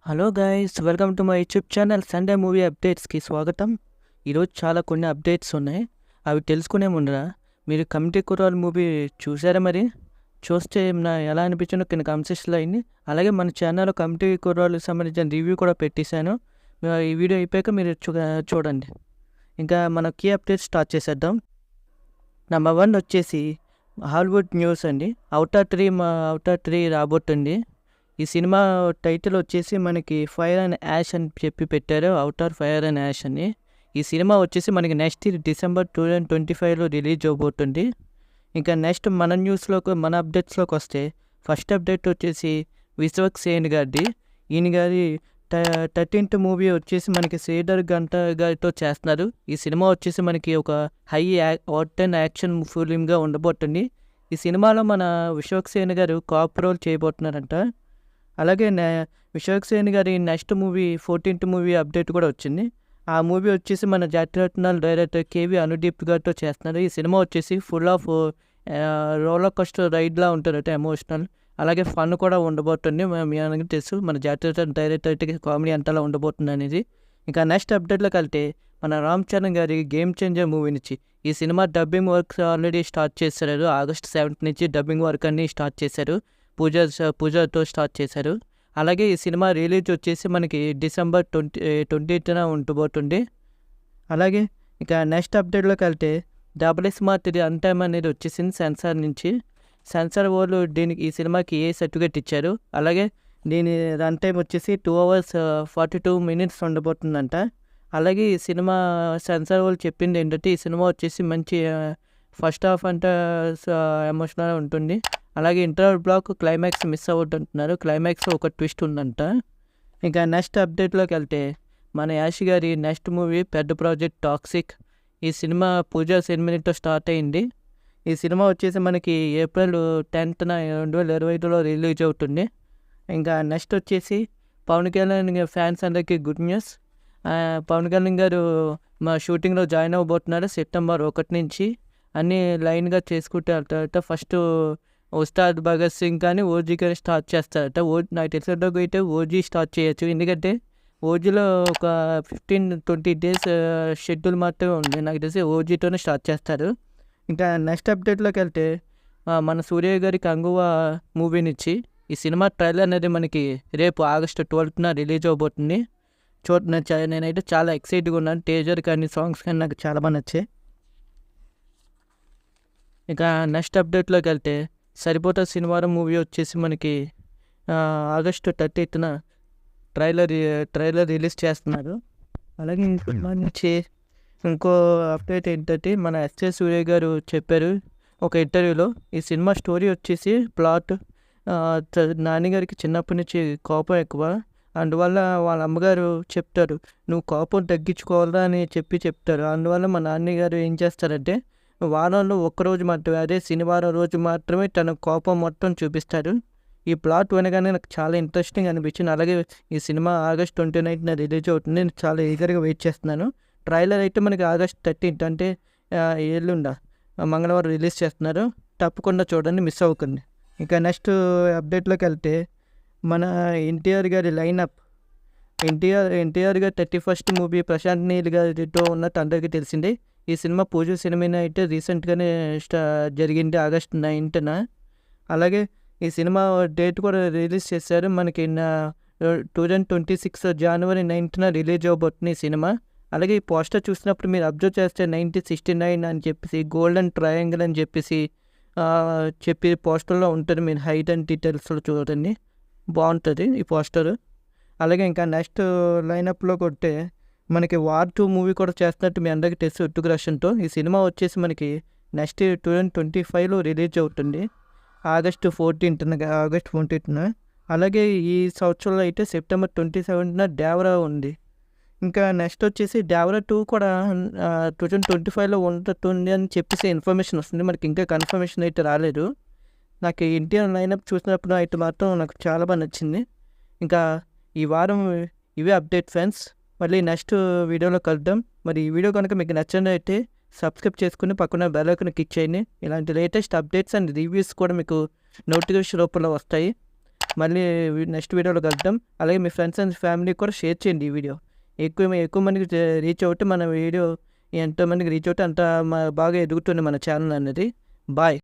Hello guys, welcome to my YouTube channel Sunday movie అప్డేట్స్కి స్వాగతం. ఈరోజు చాలా కొన్ని అప్డేట్స్ ఉన్నాయి. అవి తెలుసుకునే ముందర మీరు కమిటీ కుర్రాలు మూవీ చూసారా? మరి చూస్తే ఎలా అనిపించిందో కింద కమెంట్స్లో అయింది. అలాగే మన ఛానల్లో కమిటీ కుర్రాలకు సంబంధించిన రివ్యూ కూడా పెట్టేశాను. ఈ వీడియో అయిపోయాక మీరు చూడండి. ఇంకా మన కీ అప్డేట్స్ స్టార్ట్ చేసేద్దాం. నెంబర్ 1 వచ్చేసి హాలీవుడ్ న్యూస్ అండి. అవతార్ 3 రాబోతుంది. ఈ సినిమా టైటిల్ వచ్చేసి మనకి ఫైర్ అండ్ యాష్ అని చెప్పి పెట్టారు. అవతార్ ఫైర్ అండ్ యాష్ అని. ఈ సినిమా వచ్చేసి మనకి నెక్స్ట్ ఇయర్ December 2025లో రిలీజ్ అవబోతుంది. ఇంకా నెక్స్ట్ మన అప్డేట్స్లోకి వస్తే ఫస్ట్ అప్డేట్ వచ్చేసి విశ్వక్ సేన్ గారిది. ఈయన గారి 13th మూవీ వచ్చేసి మనకి శ్రీధర్ గంట గారితో చేస్తున్నారు. ఈ సినిమా వచ్చేసి మనకి ఒక హై ఆక్టేన్ యాక్షన్ ఫిలింగా ఉండబోతుంది. ఈ సినిమాలో మన విశ్వక్ సేన్ గారు కాప్ రోల్ చేయబోతున్నారంట. అలాగే విశ్వక్ సేన్ గారి next movie 14th movie update కూడా వచ్చింది. ఆ మూవీ వచ్చేసి మన జాతీయ డైరెక్టర్ కేవి అనుదీప్ గారితో చేస్తున్నారు. ఈ సినిమా వచ్చేసి ఫుల్ ఆఫ్ రోలర్ కోస్టర్ రైడ్లా ఉంటుందట, ఎమోషనల్. అలాగే ఫన్ కూడా ఉండబోతుంది. మీ అందరికీ తెలుసు మన జాతీయ డైరెక్టర్కి కామెడీ అంతలా ఉండబోతుంది అనేది. ఇంకా నెక్స్ట్ అప్డేట్లోకి వెళ్తే మన రామ్ చరణ్ గారి గేమ్ చేంజర్ మూవీ నుంచి ఈ cinema dubbing work already start చేశారు. August 7th నుంచి డబ్బింగ్ వర్క్ అన్నీ స్టార్ట్ చేశారు. పూజతో స్టార్ట్ చేశారు. అలాగే ఈ సినిమా రిలీజ్ వచ్చేసి మనకి December 20th ఉండబోతుంది. అలాగే ఇక నెక్స్ట్ అప్డేట్లోకి వెళ్తే స్మార్ట్ అన్టైమ్ అనేది వచ్చేసింది సెన్సార్ నుంచి. సెన్సార్ వాళ్ళు ఈ సినిమాకి ఏ సర్టిఫికేట్ ఇచ్చారు. అలాగే దీని రన్ టైం వచ్చేసి 2 hours 42 minutes ఉండబోతుందంట. అలాగే ఈ సినిమా సెన్సార్ వాళ్ళు చెప్పింది ఏంటంటే ఈ సినిమా వచ్చేసి మంచి ఫస్ట్ హాఫ్ అంటే ఎమోషనల్ ఉంటుంది. అలాగే ఇంటర్వల్ బ్లాక్ క్లైమాక్స్ మిస్ అవుతుంటున్నారు. క్లైమాక్స్లో ఒక ట్విస్ట్ ఉందంట. ఇంకా నెక్స్ట్ అప్డేట్లోకి వెళ్తే మన యాష్ గారి నెక్స్ట్ మూవీ పెద్ద ప్రాజెక్ట్ టాక్సిక్. ఈ సినిమా పూజా సెరమనీతో స్టార్ట్ అయింది. ఈ సినిమా వచ్చేసి మనకి April 10th 2025లో రిలీజ్ అవుతుంది. ఇంకా నెక్స్ట్ వచ్చేసి పవన్ కళ్యాణ్ ఫ్యాన్స్ అందరికీ గుడ్ న్యూస్. పవన్ కళ్యాణ్ గారు మా షూటింగ్లో జాయిన్ అవ్వబోతున్నారు September 1 నుంచి. అన్నీ లైన్గా చేసుకుంటే తర్వాత ఫస్ట్ ఉస్తాద్ భగత్ సింగ్ కానీ ఓజీ కానీ స్టార్ట్ చేస్తారట. నాకు తెలిసినంతవరకు అయితే ఓజీ స్టార్ట్ చేయొచ్చు. ఎందుకంటే ఓజీలో ఒక 15-20 days షెడ్యూల్ మాత్రమే ఉంది. నాకు తెలిసి ఓజీతోనే స్టార్ట్ చేస్తారు. ఇంకా నెక్స్ట్ అప్డేట్లోకి వెళ్తే మన సూర్య గారి కంగువా మూవీ నుంచి ఈ సినిమా ట్రైలర్ అనేది మనకి రేపు August 12th రిలీజ్ అవబోతుంది. నేనైతే చాలా ఎక్సైట్గా ఉన్నాను. టీజర్ కానీ సాంగ్స్ కానీ నాకు చాలా బాగా నచ్చాయి. ఇంకా నెక్స్ట్ అప్డేట్లోకి వెళ్తే సరిపోతా శనివారం మూవీ వచ్చేసి మనకి August 30th ట్రైలర్ రిలీజ్ చేస్తున్నారు. అలాగే నుంచి ఇంకో అప్డేట్ ఏంటంటే మన ఎస్ఏ సూర్య గారు చెప్పారు ఒక ఇంటర్వ్యూలో ఈ సినిమా స్టోరీ వచ్చేసి ప్లాట్ నాన్నగారికి చిన్నప్పటి నుంచి కోపం ఎక్కువ. అందువల్ల వాళ్ళ అమ్మగారు చెప్తారు నువ్వు కోపం తగ్గించుకోవాలా అని చెప్తారు. అందువల్ల మా నాన్నగారు ఏం చేస్తారంటే వారంలో ఒక్కరోజు మాత్రమే, అదే శనివారం రోజు మాత్రమే తన కోపం మొత్తం చూపిస్తారు. ఈ ప్లాట్ వినగానే నాకు చాలా ఇంట్రెస్టింగ్ అనిపించింది. అలాగే ఈ సినిమా August 29th రిలీజ్ అవుతుంది. నేను చాలా ఈగర్గా వెయిట్ చేస్తున్నాను. ట్రైలర్ అయితే మనకి August 13th అంటే ఎల్లుండ మంగళవారం రిలీజ్ చేస్తున్నారు. తప్పకుండా చూడండి, మిస్ అవ్వకండి. ఇంకా నెక్స్ట్ అప్డేట్లోకి వెళ్తే మన ఎన్టీఆర్ గారి లైనప్. ఎన్టీఆర్ గారి 31st మూవీ ప్రశాంత్ నీల్ గారితో ఉన్నట్టు అందరికీ తెలిసిందే. ఈ సినిమా పూజ సినిమా అయితే రీసెంట్గానే జరిగింది August 9th. అలాగే ఈ సినిమా డేట్ కూడా రిలీజ్ చేశారు. మనకి 2026 January 9th రిలీజ్ అవబోతుంది ఈ సినిమా. అలాగే ఈ పోస్టర్ చూసినప్పుడు మీరు అబ్జర్వ్ చేస్తే 1969 అని చెప్పేసి గోల్డెన్ ట్రయాంగిల్ అని చెప్పి పోస్టర్లో ఉంటుంది. మీరు హైట్ అండ్ డీటెయిల్స్లో చూడండి, బాగుంటుంది ఈ పోస్టర్. అలాగే ఇంకా నెక్స్ట్ లైనప్లో కొట్టే మనకి War 2 మూవీ కూడా చేస్తున్నట్టు మీ అందరికీ తెలుసు ఋతిక్ రోషన్తో. ఈ సినిమా వచ్చేసి మనకి నెక్స్ట్ 2025లో రిలీజ్ అవుతుంది August 14th. అలాగే ఈ సంవత్సరంలో అయితే September 27th దేవరా ఉంది. ఇంకా నెక్స్ట్ వచ్చేసి దేవరా 2 కూడా 2025లో ఉంటుంది అని చెప్పేసి ఇన్ఫర్మేషన్ వస్తుంది. మనకి ఇంకా కన్ఫర్మేషన్ అయితే రాలేదు. నాకు ఇండియన్ లైనప్ చూసినప్పుడు అయితే మాత్రం నాకు చాలా బాగా నచ్చింది. ఇంకా ఈ వారం ఇవే అప్డేట్ ఫ్రెండ్స్. మళ్ళీ నెక్స్ట్ వీడియోలో కలుద్దాం. మరి ఈ వీడియో కనుక మీకు నచ్చినట్లయితే సబ్స్క్రైబ్ చేసుకుని పక్కన బెల్ ఐకాన్ క్లిక్ చేయండి. ఇలాంటి లేటెస్ట్ అప్డేట్స్ అండ్ రివ్యూస్ కూడా మీకు నోటిఫికేషన్ రూపంలో వస్తాయి. మళ్ళీ నెక్స్ట్ వీడియోలో కలుద్దాం. అలాగే మీ ఫ్రెండ్స్ అండ్ ఫ్యామిలీకి కూడా షేర్ చేయండి ఈ వీడియో. ఎక్కువ మందికి రీచ్ అవుతే మన వీడియో ఎంతమందికి రీచ్ అవుతే అంత బాగా ఎదుగుతుంది మన ఛానల్ అనేది. బాయ్.